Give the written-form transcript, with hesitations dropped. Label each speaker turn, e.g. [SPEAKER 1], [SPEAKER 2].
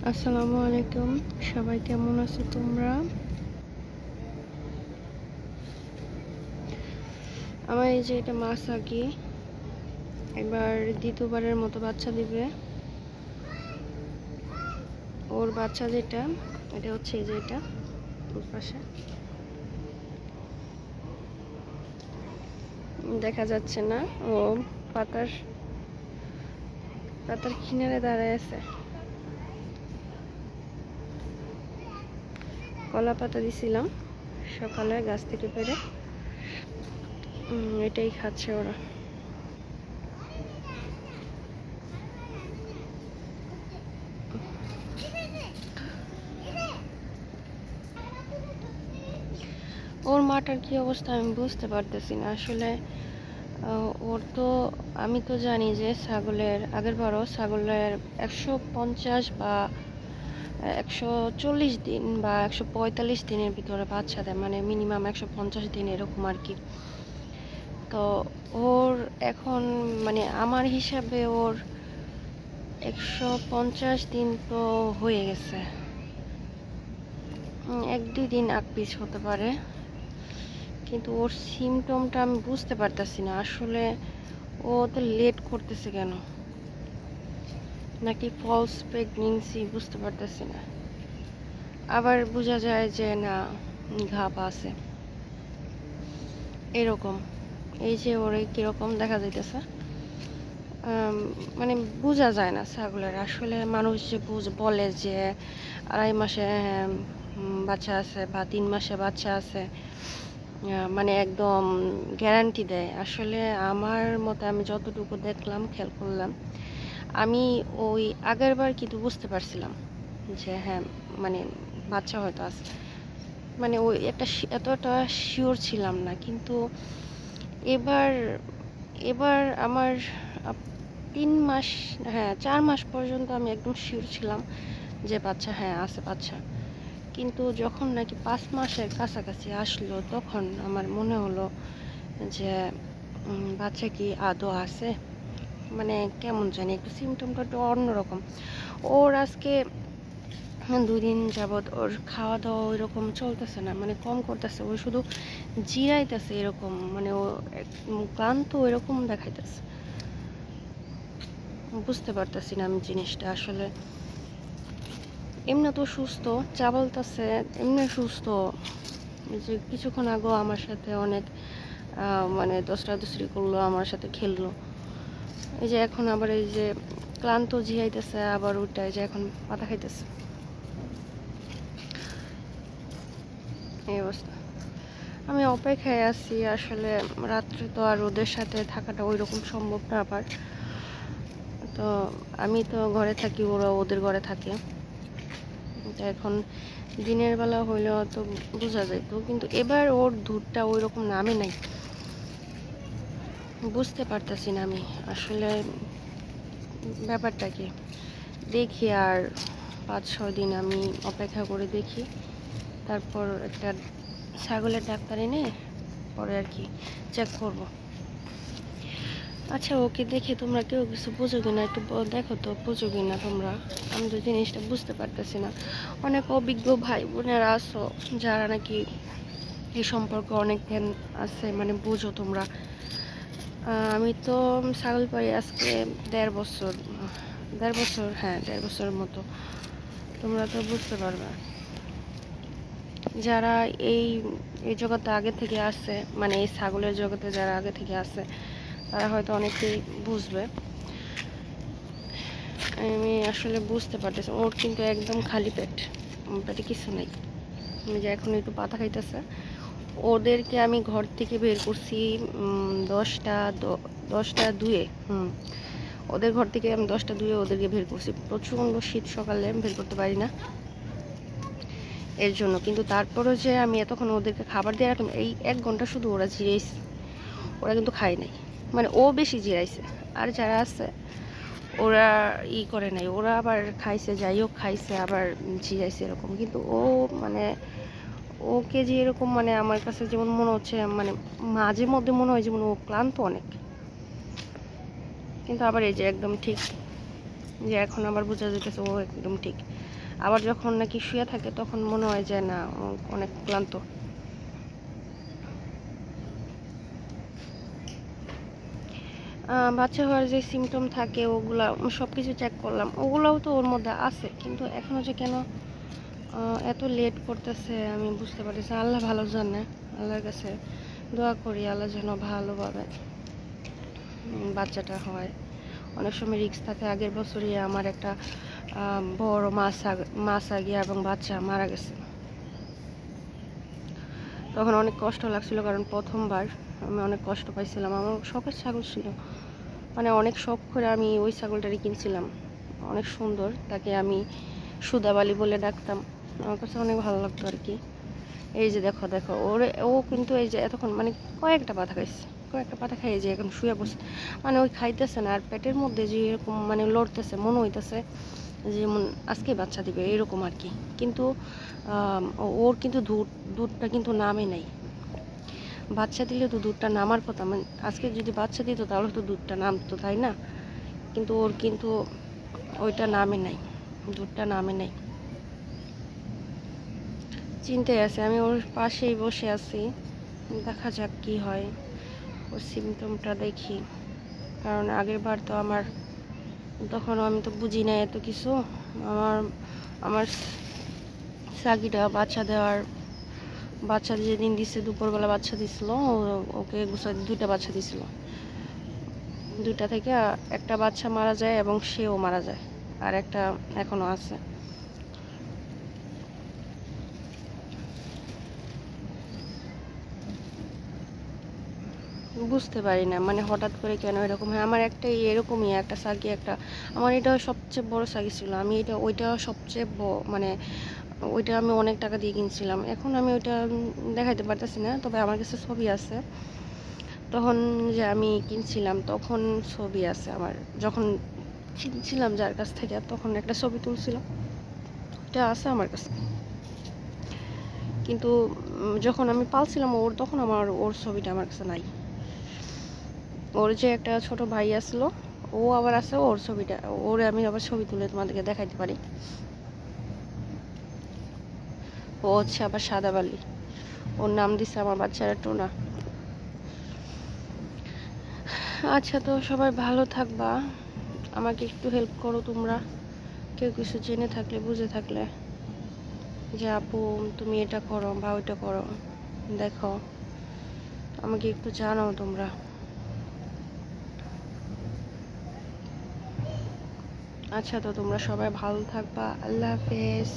[SPEAKER 1] আসসালামু আলাইকুম, সবাই কেমন আছো তোমরা? আমার এই যে এটা মাসাকি এবার দ্বিতীয়বারের মতো বাচ্চা দিবে। ওর বাচ্চা যেটা এটা হচ্ছে এই যে এটা ওর পাশে দেখা যাচ্ছে না, ও পাতার পাতার কিনারে দাঁড়ায় আছে। কলা পাতা দিছিলাম সকালে গাছ থেকে পেড়ে, এটাই খাচ্ছে ওরা। ওর মাটার কি অবস্থা আমি বুঝতে পারতেছি না আসলে। ওর তো আমি তো জানি যে ছাগলের আগের বারও ছাগলের 150 বা 140 দিন বা 145 দিনের ভিতরে বাচ্চা দেয়, মানে মিনিমাম 150 দিন এরকম আর কি। তো ওর এখন মানে আমার হিসাবে ওর 150 দিন তো হয়ে গেছে, 1-2 দিন আগ পিছ হতে পারে, কিন্তু ওর সিমটমটা আমি বুঝতে পারতেছি না আসলে। ও তো লেট করতেছে কেন, নাকি ফলস প্রেগনেন্সি বুঝতে পারতেছি না। আবার বোঝা যায় যে না ঘাপ আছে এরকম। এই যে ওরে কিরকম দেখা যাইতেছে, মানে বোঝা যায় না ছাগলের আসলে। মানুষ যে বলে যে 2.5 মাসে বাচ্চা আছে বা 3 মাসে বাচ্চা আছে, মানে একদম গ্যারান্টি দেয়। আসলে আমার মতে আমি যতটুকু দেখলাম খেয়াল করলাম, আমি ওই আগের বার কিন্তু বুঝতে পারছিলাম যে হ্যাঁ মানে বাচ্চা হয়তো আছে, মানে ওই এতটা শিওর ছিলাম না। কিন্তু এবার এবার আমার 3 মাস, হ্যাঁ 4 মাস পর্যন্ত আমি একদম শিওর ছিলাম যে বাচ্চা হ্যাঁ আছে বাচ্চা। কিন্তু যখন নাকি 5 মাসের কাছাকাছি আসলো তখন আমার মনে হলো যে বাচ্চা কি আদৌ আছে। মানে কেমন জানি একটু সিমটমটা একটু অন্যরকম। ওর আজকে 2 দিন যাবৎ ওর খাওয়া দাওয়া ওই রকম চলতেছে না, মানে কম করতেছে, ও শুধু জিরাইতেছে এরকম, মানে ও ক্লান্ত এরকম দেখাইতেছে। বুঝতে পারতেছি না আমি জিনিসটা আসলে। এমনি তো সুস্থ, চা বলতেছে, এমনি সুস্থ। এই যে কিছুক্ষণ আগেও আমার সাথে অনেক মানে দোসরাদুসরি করলো, আমার সাথে খেললো। এই যে এখন আবার এই যে ক্লান্ত ঝিয়াইতেছে, আবার ওইটাই যে এখন পাতা খাইতেছে, এই অবস্থা। আমি অপেক্ষায় আছি আসলে। রাত্রে তো আর ওদের সাথে থাকাটা ওই রকম সম্ভব না আবার। তো আমি তো ঘরে থাকি, ওরা ওদের ঘরে থাকে। তো এখন দিনের বেলা হইলেও তো বোঝা যেত, কিন্তু এবার ওর দুধটা ওই রকম নামে নাই। বুঝতে পারতেছি না আমি আসলে ব্যাপারটা কি। দেখি আর 5-6 দিন আমি অপেক্ষা করে দেখি, তারপর একটা ছাগলের ডাক্তার এনে পরে আর কি চেক করব। আচ্ছা ওকে দেখে তোমরা কেউ কিছু বোঝো কিনা একটু দেখো তো, বোঝো কিনা তোমরা। আমি তো জিনিসটা বুঝতে পারতেছি না। অনেক অভিজ্ঞ ভাই বোনেরা আছো যারা নাকি এই সম্পর্কে অনেক জ্ঞান আছে, মানে বুঝো তোমরা। আমি তো ছাগল পাই আজকে 1.5 বছর, 1.5 বছর, হ্যাঁ 1.5 বছরের মতো। তোমরা তো বুঝতে পারবে যারা এই এই জগতে আগে থেকে আছে, মানে এই ছাগলের জগতে যারা আগে থেকে আছে তারা হয়তো অনেকেই বুঝবে। আমি আসলে বুঝতে পারতেছি ওর কিন্তু একদম খালি পেট, পেটে কিছু নেই। আমি যে এখন একটু পাতা খাইতেছে। ওদেরকে আমি ঘর থেকে বের করছি 10টা 2-এ, ওদের ঘর থেকে আমি 10টা 2-এ ওদেরকে বের করছি। প্রচণ্ড শীত, সকালে আমি বের করতে পারি না এর জন্য। কিন্তু তারপরও যে আমি এতক্ষণ ওদেরকে খাবার দিয়ে রাখলাম, এই 1 ঘন্টা শুধু ওরা জিরাইছে, ওরা কিন্তু খায় নাই। মানে ও বেশি জিরাইছে, আর যারা আছে ওরা করে নাই, ওরা আবার খাইছে, যাই হোক খাইছে আবার জিরাইছে এরকম। কিন্তু ও মানে ওকে যে এরকম, মানে আমার কাছে যেমন মনে হচ্ছে, মানে মাঝে মধ্যে মনে হয় যেমন ও ক্লান্ত অনেক, কিন্তু আবার এই যে একদম ঠিক যে এখন আবার বোঝা যেতেছে ও একদম ঠিক। আবার যখন নাকি শুয়ে থাকে তখন মনে হয় যে না, ও অনেক ক্লান্ত। বাচ্চা হওয়ার যে সিমটম থাকে ওগুলা সব কিছু চেক করলাম, ওগুলাও তো ওর মধ্যে আছে, কিন্তু এখনও যে কেন এত লেট করতেছে আমি বুঝতে পারতেছি। আল্লাহ ভালো জানে, আল্লাহর কাছে দোয়া করি আল্লাহ যেন ভালোভাবে বাচ্চাটা হয়। অনেক সময় রিস্ক থাকে। আগের বছরই আমার একটা বড় মাছ গিয়া এবং বাচ্চা মারা গেছে। তখন অনেক কষ্ট লাগছিল, কারণ প্রথমবার আমি অনেক কষ্ট পাইছিলাম। আমার শখের ছাগল ছিল, মানে অনেক শখ করে আমি ওই ছাগলটারই কিনছিলাম। অনেক সুন্দর, তাকে আমি সুদাবালি বলে ডাকতাম। আমার কাছে অনেক ভালো লাগতো আর কি। এই যে দেখো দেখো ওরে, ও কিন্তু এই যে এতক্ষণ মানে কয়েকটা পাতা খাইছে, কয়েকটা পাতা খাই যে এখন শুয়ে বসে, মানে ওই খাইতেছে না। আর পেটের মধ্যে যে এরকম মানে লড়তেছে, মনে হইতেছে যেমন আজকে বাচ্চা দিবে এরকম আর কি। কিন্তু ওর কিন্তু দুধটা কিন্তু নামে নাই। বাচ্চা দিলে তো দুধটা নামার কথা, মানে আজকে যদি বাচ্চা দিত তাহলে তো দুধটা নামতো, তাই না? কিন্তু ওর কিন্তু ওইটা নামে নাই, দুধটা নামে নাই। চিন্তায় আছে, আমি ওর পাশেই বসে আছি, দেখা যাক কি হয়, ওর সিমটমটা দেখি। কারণ আগের বার তো আমার, তখন আমি তো বুঝি না এত কিছু। আমার আমার সাকিটা বাচ্চা যেদিন দিছে দুপুরবেলা বাচ্চা দিছিল, ওকে দুইটা বাচ্চা দিছিল। দুইটা থেকে একটা বাচ্চা মারা যায় এবং সেও মারা যায়, আর একটা এখনো আছে। বুঝতে পারি না, মানে হঠাৎ করে কেন এরকম হয়। আমার একটাই এরকমই একটা সাগি, একটা আমার এটা সবচেয়ে বড় সাগি ছিল। আমি ওইটা সবচেয়ে মানে ওইটা আমি অনেক টাকা দিয়ে কিনছিলাম। এখন আমি ওইটা দেখাইতে পারতেছি না, তবে আমার কাছে ছবি আছে। তখন যে আমি কিনছিলাম তখন ছবি আছে আমার, যখন কিনছিলাম যার কাছ থেকে তখন একটা ছবি তুলছিলাম, এটা আছে আমার কাছে। কিন্তু যখন আমি পালছিলাম তখন ওর ছবিটা আমার কাছে নাই। ওর যে একটা ছোট ভাই আসলো, ও আবার আছে, ওর ছবিটা ওরে আমি আবার ছবি তুলে তোমাদেরকে দেখাইতে পারি। ও হচ্ছে আবার সাদা বালি, ওর নাম দিছে আমার বাচ্চারা টোনা। আচ্ছা, তো সবাই ভালো থাকবা, আমাকে একটু হেল্প করো তোমরা, কেউ কিছু জেনে থাকলে বুঝে থাকলে, যে আপু তুমি এটা করো বা ওইটা করো, দেখো আমাকে একটু জানাও তোমরা। আচ্ছা, তো তোমরা সবাই ভালো থাকবা, আল্লাহ হাফেজ।